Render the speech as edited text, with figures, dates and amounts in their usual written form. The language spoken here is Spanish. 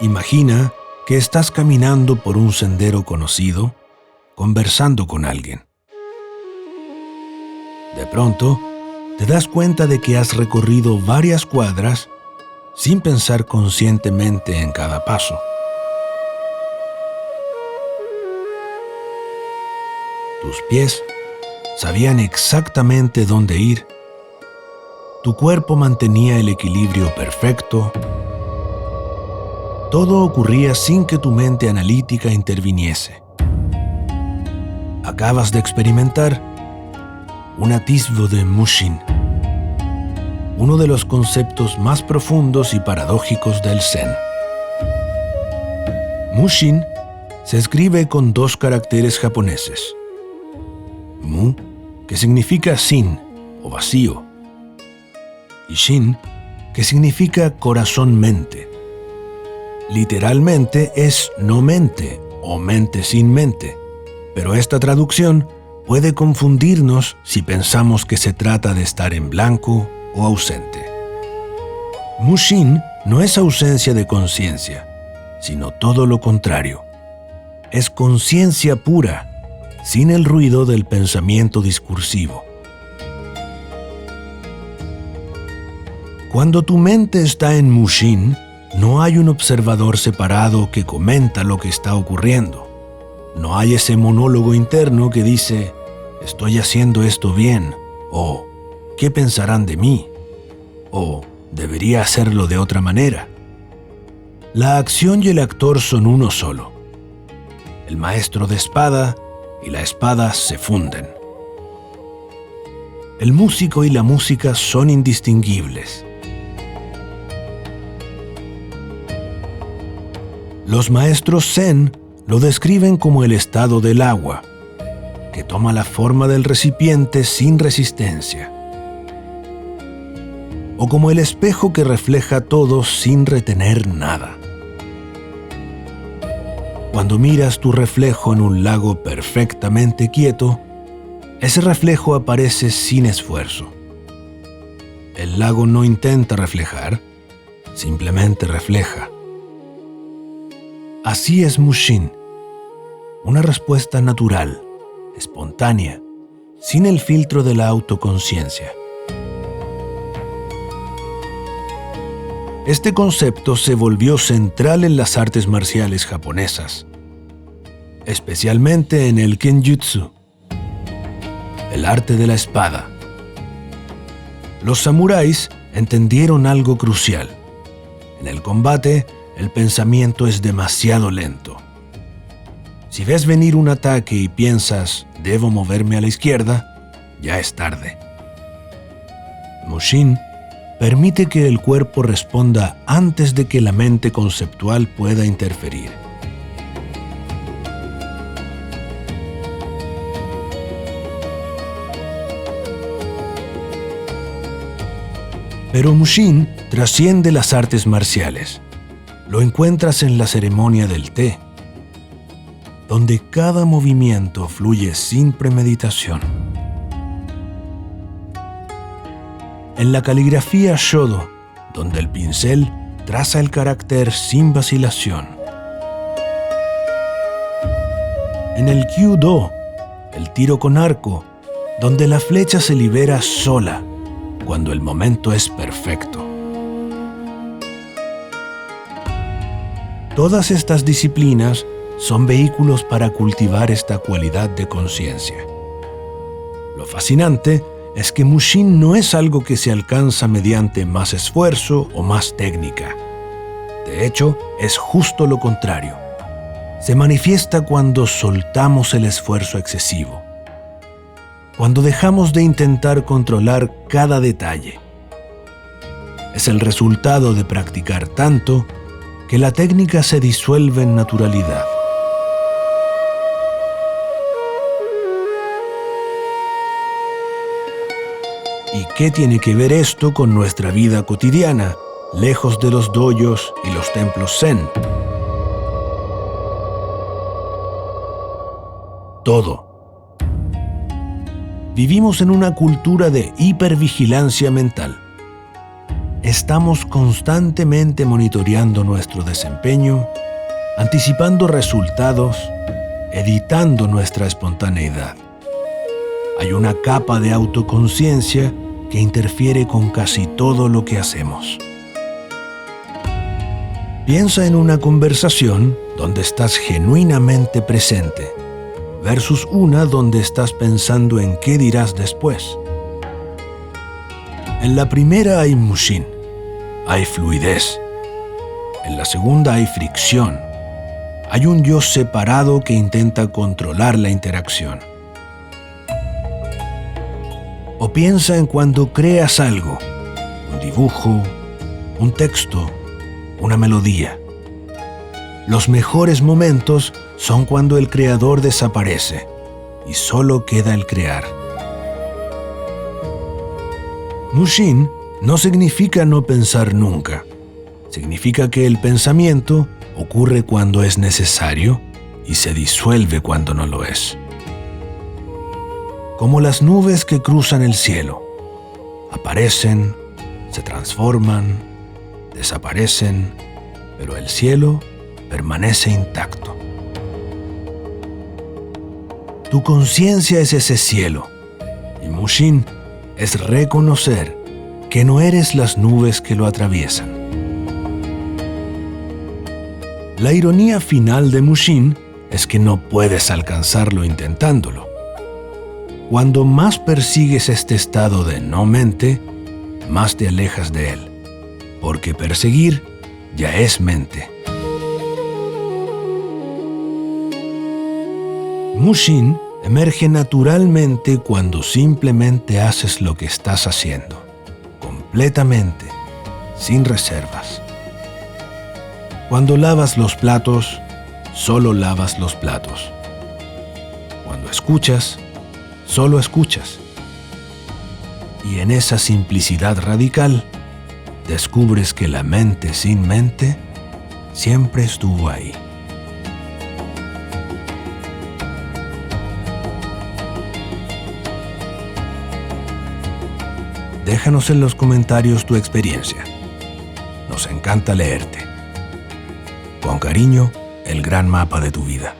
Imagina que estás caminando por un sendero conocido, conversando con alguien. De pronto, te das cuenta de que has recorrido varias cuadras sin pensar conscientemente en cada paso. Tus pies sabían exactamente dónde ir. Tu cuerpo mantenía el equilibrio perfecto. Todo ocurría sin que tu mente analítica interviniese. Acabas de experimentar un atisbo de Mushin, uno de los conceptos más profundos y paradójicos del Zen. Mushin se escribe con 2 caracteres japoneses. Mu, que significa sin o vacío, y Shin, que significa corazón-mente. Literalmente es no mente o mente sin mente, pero esta traducción puede confundirnos si pensamos que se trata de estar en blanco o ausente. Mushin no es ausencia de conciencia, sino todo lo contrario. Es conciencia pura, sin el ruido del pensamiento discursivo. Cuando tu mente está en Mushin, no hay un observador separado que comenta lo que está ocurriendo. No hay ese monólogo interno que dice, estoy haciendo esto bien, o ¿qué pensarán de mí? O debería hacerlo de otra manera. La acción y el actor son uno solo. El maestro de espada y la espada se funden. El músico y la música son indistinguibles. Los maestros Zen lo describen como el estado del agua, que toma la forma del recipiente sin resistencia, o como el espejo que refleja todo sin retener nada. Cuando miras tu reflejo en un lago perfectamente quieto, ese reflejo aparece sin esfuerzo. El lago no intenta reflejar, simplemente refleja. Así es Mushin, una respuesta natural, espontánea, sin el filtro de la autoconciencia. Este concepto se volvió central en las artes marciales japonesas, especialmente en el Kenjutsu, el arte de la espada. Los samuráis entendieron algo crucial. En el combate, el pensamiento es demasiado lento. Si ves venir un ataque y piensas, debo moverme a la izquierda, ya es tarde. Mushin permite que el cuerpo responda antes de que la mente conceptual pueda interferir. Pero Mushin trasciende las artes marciales. Lo encuentras en la ceremonia del té, donde cada movimiento fluye sin premeditación. En la caligrafía Shodo, donde el pincel traza el carácter sin vacilación. En el Kyudo, el tiro con arco, donde la flecha se libera sola, cuando el momento es perfecto. Todas estas disciplinas son vehículos para cultivar esta cualidad de conciencia. Lo fascinante es que Mushin no es algo que se alcanza mediante más esfuerzo o más técnica. De hecho, es justo lo contrario. Se manifiesta cuando soltamos el esfuerzo excesivo, cuando dejamos de intentar controlar cada detalle. Es el resultado de practicar tanto que la técnica se disuelve en naturalidad. ¿Y qué tiene que ver esto con nuestra vida cotidiana, lejos de los dojos y los templos zen? Todo. Vivimos en una cultura de hipervigilancia mental. estamos constantemente monitoreando nuestro desempeño, anticipando resultados, editando nuestra espontaneidad. Hay una capa de autoconciencia que interfiere con casi todo lo que hacemos. Piensa en una conversación donde estás genuinamente presente versus una donde estás pensando en qué dirás después. En la primera hay mushin, hay fluidez. En la segunda hay fricción. Hay un yo separado que intenta controlar la interacción. O piensa en cuando creas algo, un dibujo, un texto, una melodía. Los mejores momentos son cuando el creador desaparece y solo queda el crear. Mushin no significa no pensar nunca. Significa que el pensamiento ocurre cuando es necesario y se disuelve cuando no lo es. Como las nubes que cruzan el cielo. Aparecen, se transforman, desaparecen, pero el cielo permanece intacto. Tu conciencia es ese cielo, y mushin es reconocer que no eres las nubes que lo atraviesan. La ironía final de mushin es que no puedes alcanzarlo intentándolo. Cuando más persigues este estado de no mente, más te alejas de él, porque perseguir ya es mente. Mushin emerge naturalmente cuando simplemente haces lo que estás haciendo, completamente, sin reservas. Cuando lavas los platos, solo lavas los platos. Cuando escuchas, solo escuchas. Y en esa simplicidad radical, descubres que la mente sin mente siempre estuvo ahí. Déjanos en los comentarios tu experiencia. Nos encanta leerte. Con cariño, el gran mapa de tu vida.